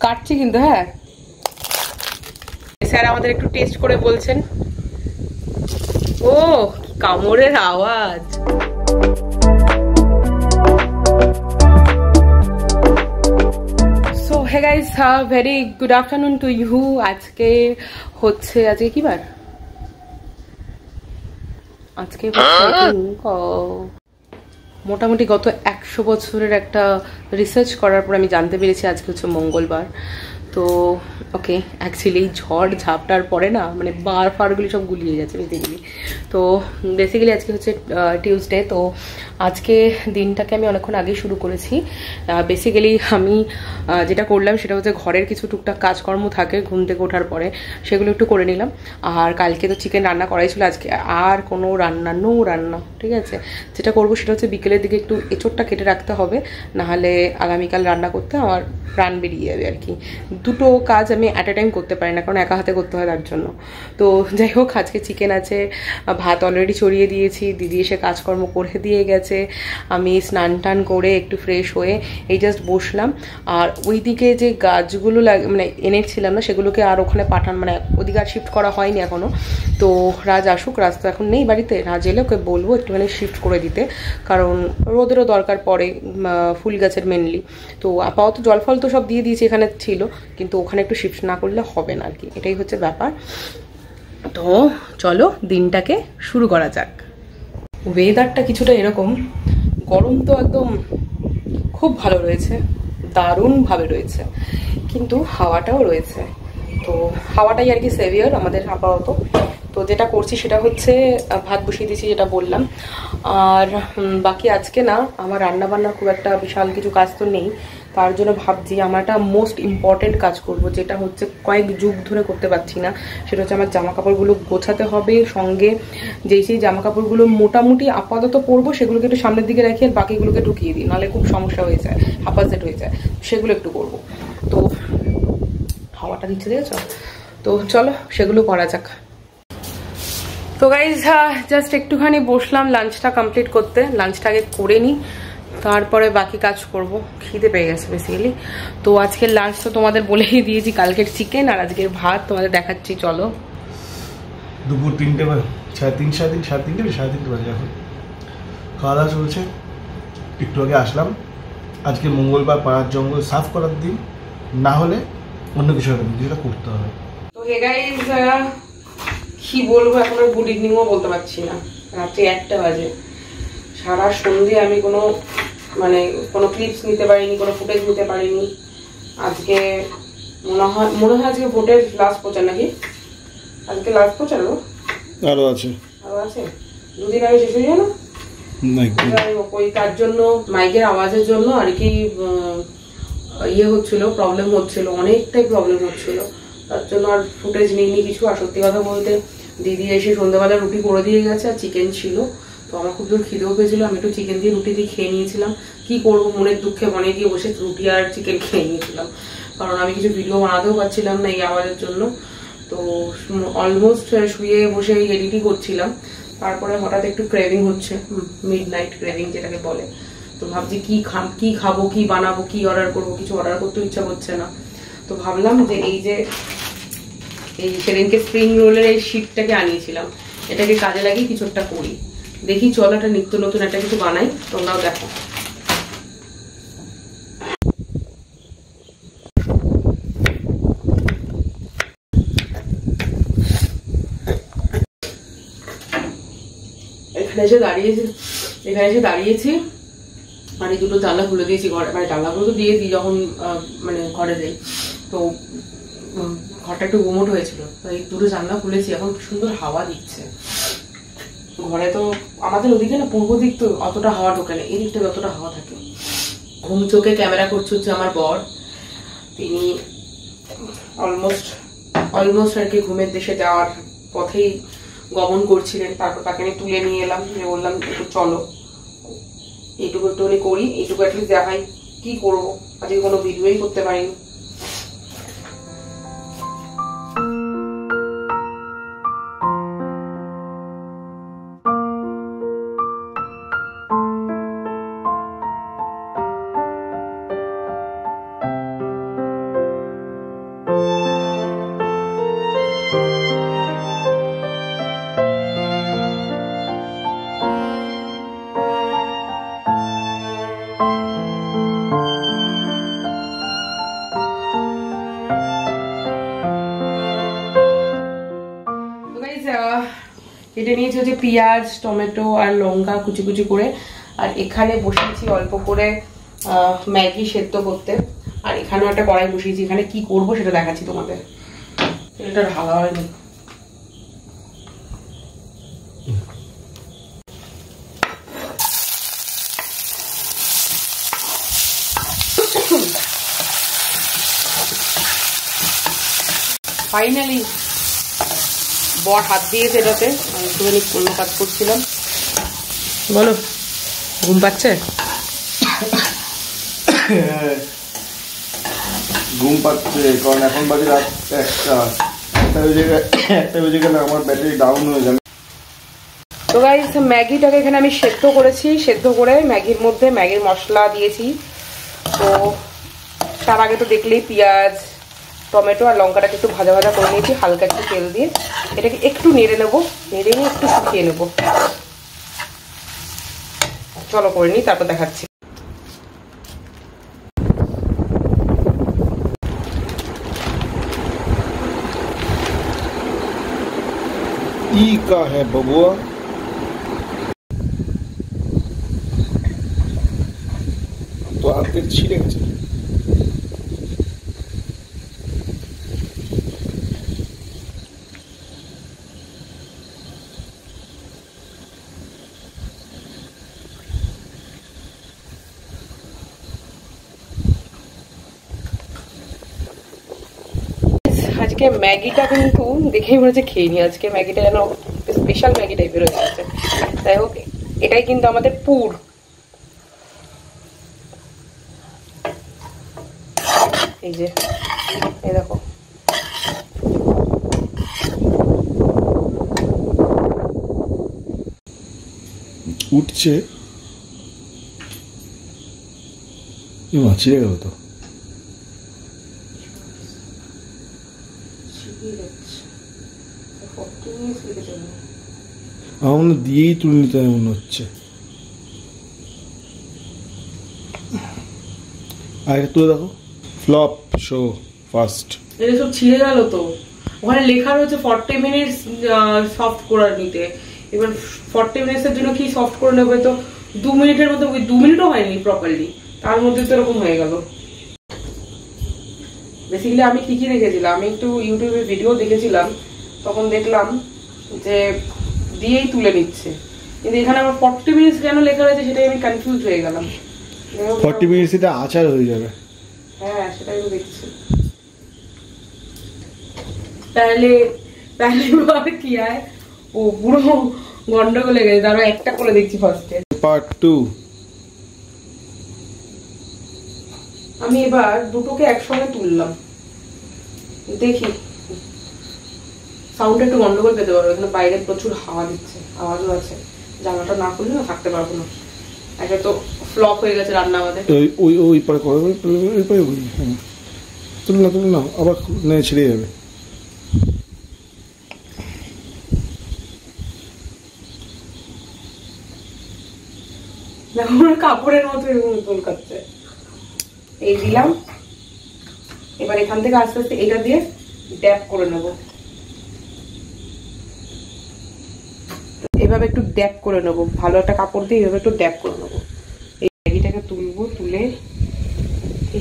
কাটছি কিন্তু। হ্যাঁ, স্যার আমাদের একটু টেস্ট করে বলছেন। ও, কামড়ের আওয়াজ। So hey guys, very good afternoon to you. আজকে কি বার? আজকে মোটামুটি গত 100 বছরের একটা রিসার্চ করার পর আমি জানতে পেরেছি আজকে হচ্ছে মঙ্গলবার। তো ওকে, অ্যাকচুয়ালি ঝড় ঝাপটার পরে না মানে বার ফারগুলি সব গুলিয়ে যাচ্ছে বেসিক্যালি। তো বেসিক্যালি আজকে হচ্ছে টিউসডে। তো আজকে দিনটাকে আমি অনেকক্ষণ আগেই শুরু করেছি। বেসিক্যালি আমি যেটা করলাম সেটা হচ্ছে ঘরের কিছু টুকটাক কাজকর্ম থাকে ঘুম থেকে ওঠার পরে, সেগুলো একটু করে নিলাম। আর কালকে তো চিকেন রান্না করাই ছিল, আজকে আর কোনো রান্না, ঠিক আছে। যেটা করবো সেটা হচ্ছে বিকেলের দিকে একটু এঁচোড়টা কেটে রাখতে হবে, নাহলে আগামীকাল রান্না করতে আমার প্রাণ বেরিয়ে যাবে আর কি। দুটো কাজ আমি অ্যাট এ টাইম করতে পারি না, কারণ একা হাতে করতে হয় তার জন্য। তো যাই হোক, আজকে চিকেন আছে, ভাত অলরেডি চড়িয়ে দিয়েছি, দিদি এসে কাজকর্ম করে দিয়ে গেছে। আমি স্নান টান করে একটু ফ্রেশ হয়ে এই জাস্ট বসলাম। আর ওইদিকে যে গাছগুলো মানে এনেছিলাম না, সেগুলোকে আর ওখানে মানে ওদিকে আর শিফট করা হয়নি এখনো। তো রাজ আসুক, রাজ তো এখন নেই বাড়িতে, রাজ এলে ওকে বলবো একটুখানি শিফট করে দিতে, কারণ রোদেরও দরকার পড়ে ফুল গাছের মেনলি। তো আপাতত জল ফল তো সব দিয়ে দিয়েছি, এখানে ছিল, কিন্তু ওখানে একটু শিফট না করলে হবে না আর কি, এটাই হচ্ছে ব্যাপার। তো চলো দিনটাকে শুরু করা যাক। ওয়েদারটা কিছুটা এরকম, গরম তো একদম খুব ভালো রয়েছে, দারুণভাবে রয়েছে, কিন্তু হাওয়াটাও রয়েছে। তো হাওয়াটাই আর কি সেভিয়ার আমাদের আপাতত। তো যেটা করছি সেটা হচ্ছে ভাত বসিয়ে দিয়েছি, যেটা বললাম। আর বাকি আজকে না আমার রান্না বান্নার খুব একটা বিশাল কিছু কাজ তো নেই, তার জন্য ভাবছি আমার একটা মোস্ট ইম্পর্টেন্ট কাজ করব, যেটা হচ্ছে কয়েক যুগ ধরে করতে পারছি না। সেটা হচ্ছে আমার জামা কাপড়গুলো গোছাতে হবে, সঙ্গে সেই জামা কাপড়গুলো মোটামুটি আপাতত পরবো সেগুলোকে একটু সামনের দিকে রাখি, আর বাকিগুলোকে ঢুকিয়ে দিই, নাহলে খুব সমস্যা হয়ে যায়, হাপাসেট হয়ে যায়, সেগুলো একটু করবো। তো হাওয়াটা দিচ্ছে, দেখেছো? তো চলো সেগুলো করা যাক। তো গাইজ জাস্ট একটুখানি বসলাম লাঞ্চটা কমপ্লিট করতে, লাঞ্চটা আগে করে নিই, তারপরে বাকি কাজ করব। খিদে পেয়ে গেছে বেসিক্যালি। তো আজকের লাঞ্চ তো তোমাদের বলেই দিয়েছি, কালকের চিকেন আর আজকের ভাত তোমাদের দেখাচ্ছি, চলো। দুপুর 3টে সাড়ে তিনটে বাজে এখন। খাওয়া দাওয়া চলছে, একটু আগে আসলাম। আজকে মঙ্গলবার, পাড়ার জঙ্গল সাফ করার দিন, না হলে অন্য কিছু একটা যেটা করতে হবে। তো হে গাইজ, কি বলবো, এখন আর গুড ইভিনিংও বলতে পারছি না, রাত্রি 1টা বাজে। সারা সন্ধে আমি কোনো ক্লিপস নিতে পারিনি, কোনো ফুটেজ নিতে পারিনি। আজকে মনে হয় আজকে ভোটের লাস্ট প্রচার নাকি? আজকে লাস্ট প্রচার আরো আছে 2 দিন আগে শেষ হয়ে যায় না? ওই তার জন্য মাইকের আওয়াজের জন্য আর কি প্রবলেম হচ্ছিল, অনেকটাই প্রবলেম হচ্ছিল, তার জন্য আর ফুটেজ নিইনি কিছু। আর সত্যি কথা বলতে দিদি এসে সন্ধ্যাবেলা রুটি করে দিয়ে গেছে, আর চিকেন ছিল। তো আমার খুব জোর খিদেও পেয়েছিল, আমি একটু চিকেন দিয়ে রুটি দিয়ে খেয়ে নিয়েছিলাম। কি করবো, মনের দুঃখে মনে গিয়ে বসে রুটি আর চিকেন খেয়ে নিয়েছিলাম, কারণ আমি কিছু ভিডিও বানাতেও পারছিলাম না এই আওয়াজের জন্য। তো অলমোস্ট শুয়ে বসে এডিটই করছিলাম, তারপরে হঠাৎ একটু ক্রেভিং হচ্ছে, মিড নাইট ক্রেভিং যেটাকে বলে। তো ভাবছি কি খাবো, কি বানাবো, কি অর্ডার করবো, কিছু অর্ডার করতেও ইচ্ছা করছে না। তো ভাবলাম যে এই সেদিনকে স্প্রিং রোলের এই শীটটাকে আনিয়েছিলাম, এটাকে কাজে লাগিয়ে কিছু একটা করি। দেখি চলো একটা নিত্য নতুন একটা কিছু বানাই, তোমরাও দেখো। এখানে এসে দাঁড়িয়েছি আর এই দুটো জানলা খুলে দিয়েছি ঘরে, মানে জানলাগুলো তো দিয়ে দিই যখন ঘরে যাই। তো ঘরটা একটু গুমোট হয়েছিল, তো এই দুটো জানলা খুলেছি, এখন সুন্দর হাওয়া দিচ্ছে ঘরে। তো আমাদের ওদিকে না পূর্ব দিক তো অতটা হাওয়া ঢোকে না, এই দিকটা যতটা হাওয়া থাকে। ঘুম চোখে ক্যামেরা করছে হচ্ছে আমার বর, তিনি অলমোস্ট আর কি ঘুমের দেশে যাওয়ার পথেই গমন করছিলেন। তারপর তাকে আমি তুলে নিয়ে এলাম, যে বললাম একটু চলো এইটুকু একটুখানি করি, এইটুকু অ্যাটলিস্ট দেখাই। কি করবো, আজকে কোনো ভিডিওই করতে পারিনি। নিয়েছি হচ্ছে পেঁয়াজ, টমেটো আর লঙ্কা কুচি কুচি করে। আর এখানে বসিয়েছি অল্প করে ম্যাগি সেদ্ধ করতে। আর এখানেও একটা কড়াই বসিয়েছি। এখানে কি করব সেটা দেখাচ্ছি তোমাদের। এটা ঢালা হয়নি। ফাইনালি বর হাত দিয়েছে এটাতে। আমি একটুখানি অন্য কাজ করছিলাম। বলো, ঘুম পাচ্ছে? ঘুম পাচ্ছে, কারণ এখন বাজে রাত 1টা বেজে গেলে আমার ব্যাটারি ডাউন হয়ে যাবে। তো গাইস, ম্যাগিটাকে এখানে আমি সেদ্ধ করেছি। সেদ্ধ করে ম্যাগির মধ্যে ম্যাগির মশলা দিয়েছি। তো তার আগে তো দেখলেই পেঁয়াজ, টমেটো আর লঙ্কাটাকে একটু ভাজা ভাজা করে নিয়েছি হালকা একটু তেল দিয়ে। এটাকে একটু নেড়ে নেবো, নেড়ে নিয়ে একটু শুকিয়ে নেবো। চলো করে নিই, তারপর দেখাচ্ছি। ই কা হ্যাঁ বাবুয়া, তো আজকে ছিঁড়ে গেছে। আজকে ম্যাগিটা কিন্তু দেখেই মনে হচ্ছে খেয়ে নি। আজকে ম্যাগিটা যেন স্পেশাল ম্যাগি টাইপের হয়ে গেছে। যাই হোক, এটাই কিন্তু আমাদের পুর। এই যে, এই দেখো, উঠছে। ছিঁড়ে গেল তো। আমার দিয়েই তুলে নিতে মনে হচ্ছে। আগে তুলে দেখো, ফ্লপ শো ফার্স্ট। এটা সব ছিঁড়ে গেল তো। ওখানে লেখা রয়েছে 40 মিনিটস সফট করে নিতে। এবার 40 মিনিটসের জন্য কি সফট করে নেবে? তো 2 মিনিটের মধ্যে, 2 মিনিটও হয়নি প্রপারলি, তার মধ্যে তো এরকম হয়ে গেল। বেসিক্যালি আমি ঠিকই রেখেছিলাম। আমি একটু ইউটিউবে ভিডিও দেখেছিলাম, তখন দেখলাম যে দিয়েই তুলে নিচ্ছে, কিন্তু এখানে আমার 40 মিনিটস কেন লেখা রয়েছে সেটাই আমি কনফিউজ হয়ে গেলাম। 40 মিনিটস এটা আচার হয়ে যাবে। হ্যাঁ, সেটাই আমি দেখছি। पहले बार किया है ও পুরো গন্ডগোল হয়ে গেছে। তারও একটা করে দেখছি ফার্স্টে। পার্ট 2 আমি এবার দুটোকে একসঙ্গে তুললাম, দেখি সাউন্ড একটু গন্ডগোল পেতে পারবো। এখানে বাইরে প্রচুর হাওয়া দিচ্ছে, আওয়াজও আছে। জানালাটা না খুললে না থাকতে পারবো না। একটা তো ফ্লপ হয়ে গেছে রান্না আমাদের। ওই পারে করে ওই পারে তুলে না আবার ছিঁড়ে যাবে। কাপড়ের মতো এরকম উতল কাটছে। এই দিলাম, এবার এখান থেকে আস্তে আস্তে এটা দিয়ে ড্যাপ করে নেব। এভাবে একটু ড্যাপ করে নেব, ভালো একটা কাপড় দিয়ে এভাবে একটু ড্যাপ করে নেব। এই ম্যাগিটাকে তুলবো, তুলে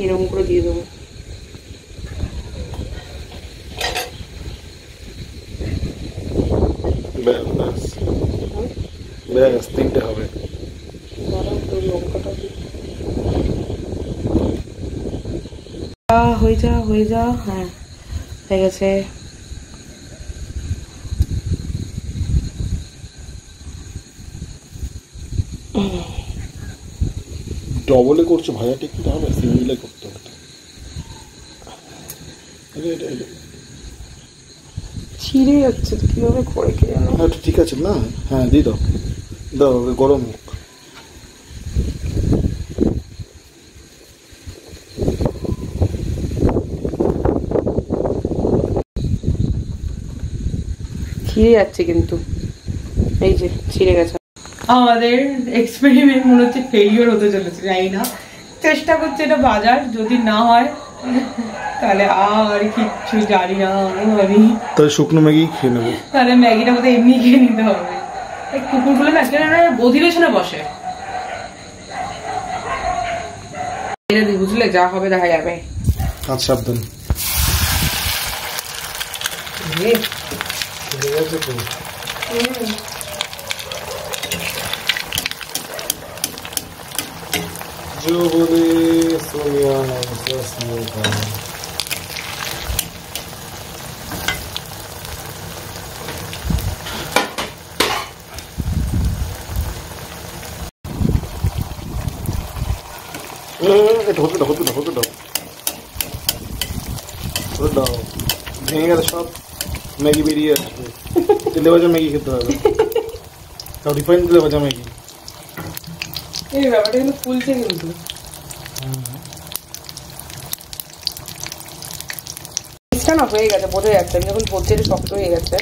এরকম করে দিয়ে দেবো। ব্যাস 3টে হবে। হয়ে যা। হ্যাঁ, হয়ে গেছে। ডবলে করছো ভাজাটা একটু হবে, সিঙ্গেলে করতে হবে। ছিঁড়ে যাচ্ছে তো, কিভাবে করে কে জানো। হ্যাঁ ঠিক আছে না, হ্যাঁ দিয়ে দাও দাও, গরম হোক। ছিঁড়ে যাচ্ছে কিন্তু, এই যে ছিঁড়ে গেছে। আমাদের এক্সপেরিমেন্ট মনে হচ্ছে ফেলিওর হতে চলেছে, জানি না। চেষ্টা করছে এটা বাজার, যদি না হয় তাহলে আর কিচ্ছু জানি না। তাহলে শুকনো ম্যাগি খেয়ে নেবো। তাহলে ম্যাগিটা বোধহয় এমনি খেয়ে নিতে হবে। এই কুকুরগুলো না অধিবেশনে বসে, বুঝলে যা হবে দেখা যাবে। আচ্ছা সাবধান। जो बोले सोनिया ভেঙে গেলে সব ম্যাগি বেরিয়ে আসবে। তেলে ভাজা ম্যাগি খেতে হবে, তাও রিফাইন তেলে ভাজা ম্যাগি। এই ব্যাপারটা কিন্তু ফুলছে, কিন্তু না হয়ে গেছে, বোঝা যাচ্ছে। আমি যখন বলছি শক্ত হয়ে গেছে।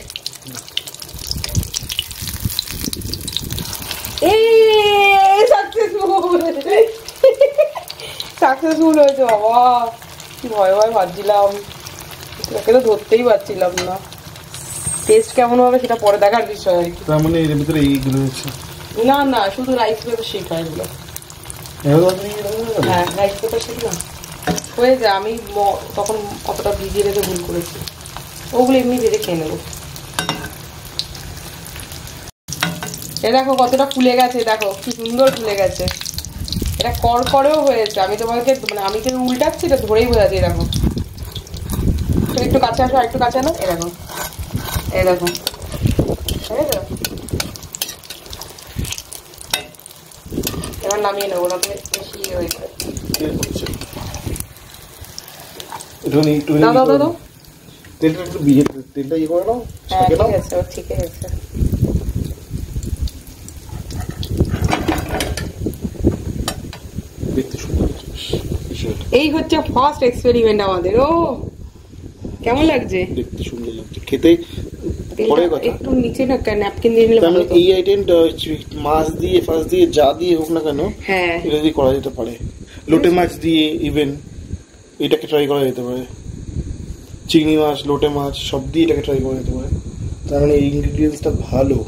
সাকসেসফুল হয়েছে বাবা, কি ভয় ভয় ভাবছিলাম, তোকে তো ধরতেই পারছিলাম না। টেস্ট কেমন হবে সেটা পরে দেখার বিষয়। তার মানে এর ভিতরে এইগুলো হচ্ছে না না, শুধু রাইস পেপার শিট হয় এগুলো। হ্যাঁ রাইস পেপার শিট না হয়ে যায়। আমি তখন অতটা ভিজিয়ে রেখে ভুল করেছি, ওগুলো এমনি ভেজে খেয়ে নেবো। এ দেখো কতটা ফুলে গেছে, দেখো কি সুন্দর ফুলে গেছে। এটা কড়কড়েও হয়েছে। আমি তোমাকে মানে আমি তো উল্টাচ্ছি, এটা ধরেই বোঝাচ্ছি। এরকম একটু কাছে আসো, একটু কাছে আনো। এরকম এরকম এবার নামিয়ে নেবো, না তুমি বেশি ইয়ে হয়েছে। দাও দাও দাও দাও, তেলটা একটু ভিজে, তেলটা ইয়ে করে নাও। হ্যাঁ ঠিক আছে, ঠিক আছে। এই হচ্ছে ফার্স্ট এক্সপেরিমেন্ট আমাদের। ও কেমন লাগছে? দেখতে সুন্দর লাগছে, খেতে পরে কথা। একটু নিচে না ন্যাপকিন দিয়ে নিলে ভালো হতো। এই আইটেমটা মাছ দিয়ে ফার্স্ট দিয়ে যা দিয়ে হোক না কেন, হ্যাঁ এটা দিয়ে করা যেতে পারে। লোটে মাছ দিয়ে ইভেন এটাকে ট্রাই করা যেতে পারে। চিংড়ি মাছ, লোটে মাছ সব দিয়ে এটাকে ট্রাই করা যেতে পারে। তার মানে এই ইনগ্রেডিয়েন্টসটা ভালো।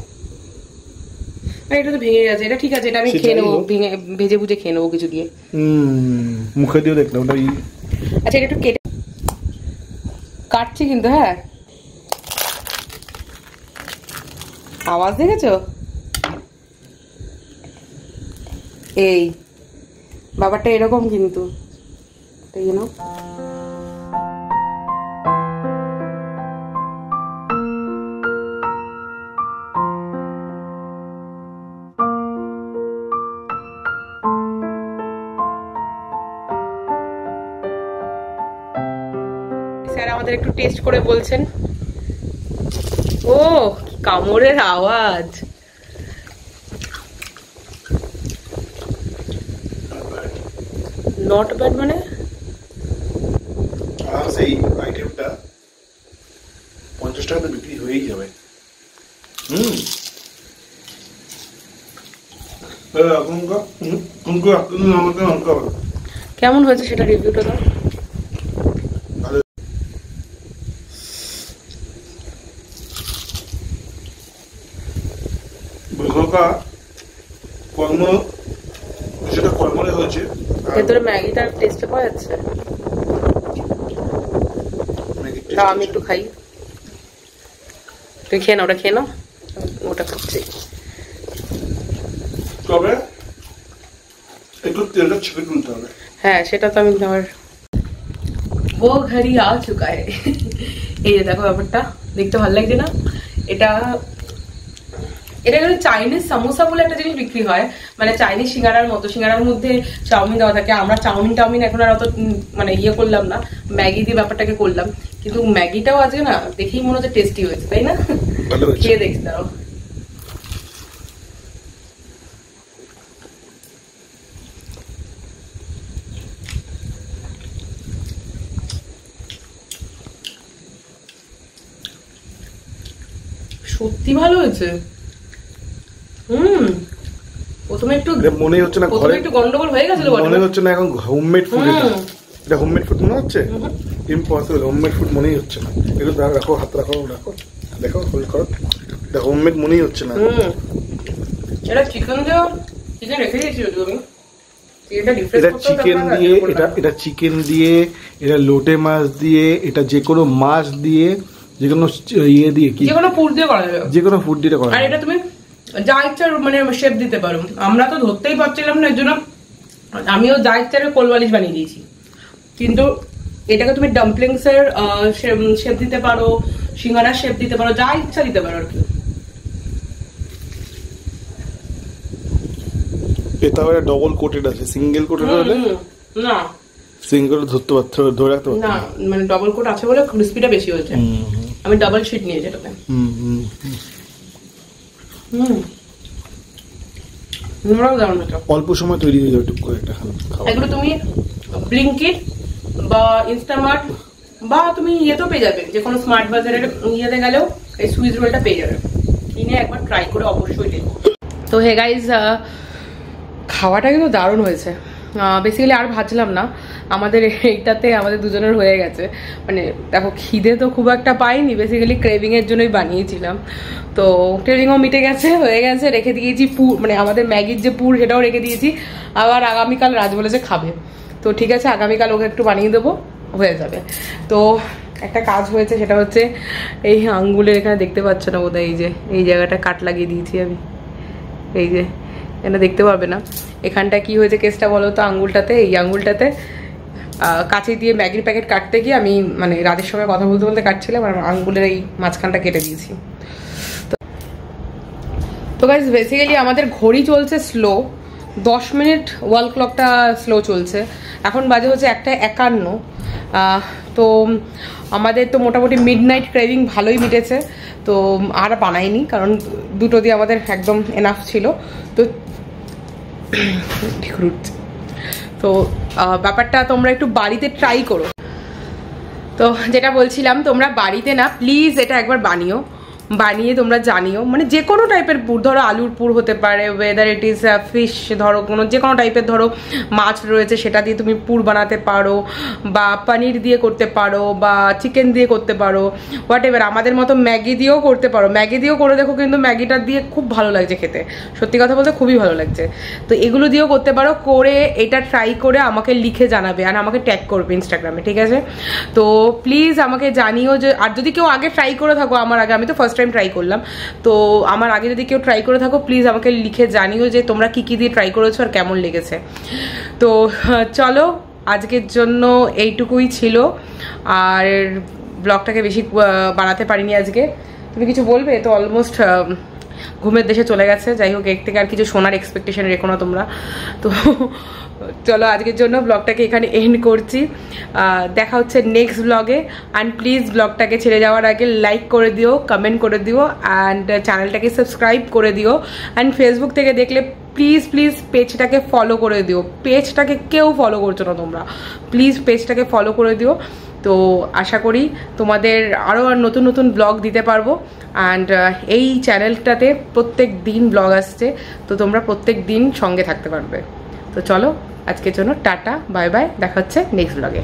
এটা তো ভেঙে গেছে, এটা ঠিক আছে, এটা আমি খেয়ে নেবো, ভেজে ভুজে খেয়ে নেবো কিছু দিয়ে। মুখে দিয়েও দেখলাম ওটা। আচ্ছা এটা একটু কেটে কাটছি কিন্তু। হ্যাঁ আওয়াজ দেখেছো? এই ব্যাপারটা এরকম কিন্তু, তাই না? স্যার আমাদের একটু টেস্ট করে বলছেন। ও কামড়ের আওয়াজ। নট ব্যাড মানে সেই আইটেমটা 50 টাকাতে বিক্রি হয়েই যাবে। কেমন হয়েছে সেটা রিভিউটা দাও। কর্ম সেটা কর্মরে হয়েছে। ভেতরে ম্যাগিটার টেস্টে পাওয়া যাচ্ছে। আমি একটু খাই, তুই খেয়ে নাও, ওটা খেয়ে নাও, ওটা খাচ্ছি। তবে একটু তেলটা ছেড়ে তুলতে হবে। হ্যাঁ সেটা তো আমি আমার ও ঘড়ি আ চুকা है। এই যে দেখো ব্যাপারটা দেখতে ভালো লাগছে না? এটা কিন্তু চাইনিজ সামোসা বলে একটা জিনিস বিক্রি হয়, মানে চাইনিজ সিঙ্গারার মতো। সিঙ্গারার মধ্যে চাউমিন দেওয়া থাকে। আমরা চাউমিন এখন আর অত মানে ইয়ে করলাম না, ম্যাগি দিয়ে ব্যাপারটাকে করলাম। কিন্তু ম্যাগিটাও আজকে না দেখেই মনে হচ্ছে টেস্টি হয়েছে, তাই না? খেয়ে দেখছি দাঁড়াও। সত্যি ভালো হয়েছে। প্রথমে একটু মনে হচ্ছে না, ঘরে একটু গন্ডগোল হয়ে গেছিল, মনে হচ্ছে না এখন হোমমেড ফুড। এটা হোমমেড ফুড মনে হচ্ছে? ইম্পসিবল, হোমমেড ফুড মনেই হচ্ছে না। একটু রাখো, হাত রাখো, রাখো, দেখো হোল্ড করো। এটা হোমমেড মনেই হচ্ছে না। এটা চিকেন রেখে দিয়েছি তুমি, এটা চিকেন দিয়ে, এটা চিকেন দিয়ে, এটা লোটে মাছ দিয়ে, এটা যে কোনো মাছ দিয়ে, যে কোনো ইয়ে দিয়ে, কি যে কোনো পুর দিয়ে করা যাবে, যে কোনো ফুড দিয়ে করা যাবে। আর এটা তুমি যা ইচ্ছা মানে শেপ দিতে পারো। আমরা তো ধরতেই পারছিলাম না, এর জন্য আমিও যা ইচ্ছা কোলবালিশ বানিয়ে দিয়েছি। কিন্তু এটাকে তুমি ডাম্পলিংস এর শেপ দিতে পারো, সিঙ্গারার শেপ দিতে পারো, যা ইচ্ছা দিতে পারো আর কি। এটা হলো ডবল কোটেড আছে, সিঙ্গেল কোটেড হলে না, সিঙ্গেল ধরতে পারতে, ধরে রাখতে পারতে না, মানে ডবল কোট আছে বলে ক্রিসপিটা বেশি হয়েছে। আমি ডাবল শীট নিয়েছি এটাতে। অল্প সময় তৈরি হয়ে যাবে টুক করে একটা খাবার। এগুলো তুমি ব্লিঙ্কিট বা ইনস্টামার্ট বা তুমি ইয়েতেও পেয়ে যাবে, যে কোনো স্মার্ট বাজারের ইয়েতে গেলেও এই সুইচ রোলটা পেয়ে যাবে। কিনে একবার ট্রাই করে অবশ্যই দেখো। তো হে গাইজ, খাওয়াটা কিন্তু দারুণ হয়েছে। বেসিক্যালি আর ভাজলাম না, আমাদের এইটাতে আমাদের দুজনের হয়ে গেছে। মানে দেখো, খিদে তো খুব একটা পাইনি, বেসিক্যালি ক্রেভিংয়ের জন্যই বানিয়েছিলাম। তো ক্রেভিংও মিটে গেছে, হয়ে গেছে। রেখে দিয়েছি পুর, মানে আমাদের ম্যাগির যে পুর সেটাও রেখে দিয়েছি। আবার আগামীকাল রাজ বলেছে খাবে, তো ঠিক আছে, আগামীকাল ওকে একটু বানিয়ে দেবো, হয়ে যাবে। তো একটা কাজ হয়েছে, সেটা হচ্ছে এই আঙ্গুলের এখানে দেখতে পাচ্ছ না বোধহয়, এই যে এই জায়গাটা কাট লাগিয়ে দিয়েছি আমি, এই যে এটা দেখতে পাবে না। এখানটা কি হয়েছে কেসটা বলো তো, আঙ্গুলটাতে, এই আঙ্গুলটাতে কাঁচি দিয়ে ম্যাগির প্যাকেট কাটতে গিয়ে আমি মানে রাতের সময় কথা বলতে বলতে কাটছিলাম, আর আঙ্গুলের এই মাঝখানটা কেটে দিয়েছি। তো গাইজ, বেসিক্যালি আমাদের ঘড়ি চলছে স্লো, 10 মিনিট ওয়াল ক্লকটা স্লো চলছে। এখন বাজে হচ্ছে 1:51। তো আমাদের তো মোটামুটি মিডনাইট ক্রেভিং ভালোই মিটেছে, তো আর বানাইনি, কারণ দুটো দিয়ে আমাদের একদম এনাফ ছিল। তো তো ব্যাপারটা তোমরা একটু বাড়িতে ট্রাই করো। তো যেটা বলছিলাম, তোমরা বাড়িতে না প্লিজ এটা একবার বানিয়ে তোমরা জানিও, মানে যে কোনো টাইপের পুর, ধরো আলুর পুর হতে পারে, ওয়েদার ইট ইজ ফিশ, ধরো কোনো যে কোনো টাইপের, ধরো মাছ রয়েছে সেটা দিয়ে তুমি পুর বানাতে পারো, বা পনির দিয়ে করতে পারো, বা চিকেন দিয়ে করতে পারো, হোয়াট এভার। আমাদের মতো ম্যাগি দিয়েও করতে পারো, ম্যাগি দিয়েও করে দেখো, কিন্তু ম্যাগিটা দিয়ে খুব ভালো লাগছে খেতে, সত্যি কথা বলতে খুবই ভালো লাগছে। তো এগুলো দিয়েও করতে পারো, করে এটা ট্রাই করে আমাকে লিখে জানাবে, আর আমাকে ট্যাগ করবে ইনস্টাগ্রামে, ঠিক আছে? তো প্লিজ আমাকে জানিও যে, আর যদি কেউ আগে ট্রাই করে থাকো আমার আগে, আমি তো ফার্স্ট টাইম ট্রাই করলাম, তো আমার আগে যদি কেউ ট্রাই করে থাকো প্লিজ আমাকে লিখে জানিও যে তোমরা কি কি দিয়ে ট্রাই করেছো আর কেমন লেগেছে। তো চলো, আজকের জন্য এইটুকুই ছিল, আর ব্লগটাকে বেশি বানাতে পারিনি আজকে। তুমি কিছু বলবে? তো অলমোস্ট ঘুমের দেশে চলে গেছে। যাই হোক, এর থেকে আর কিছু শোনার এক্সপেকটেশন রেখো না তোমরা। তো চলো, আজকের জন্য ব্লগটাকে এখানে এন্ড করছি। দেখা হচ্ছে নেক্সট ব্লগে। অ্যান্ড প্লিজ ব্লগটাকে ছেড়ে যাওয়ার আগে লাইক করে দিও, কমেন্ট করে দিও, অ্যান্ড চ্যানেলটাকে সাবস্ক্রাইব করে দিও। অ্যান্ড ফেসবুক থেকে দেখলে প্লিজ পেজটাকে ফলো করে দিও। পেজটাকে কেউ ফলো করছো না তোমরা, প্লিজ পেজটাকে ফলো করে দিও। তো আশা করি তোমাদের আরও নতুন নতুন ব্লগ দিতে পারবো। অ্যান্ড এই চ্যানেলটাতে প্রত্যেক দিন ব্লগ আসছে, তো তোমরা প্রত্যেক দিন সঙ্গে থাকতে পারবে। তো চলো, আজকের জন্য টাটা, বাই বাই, দেখা হচ্ছে নেক্সট ব্লগে।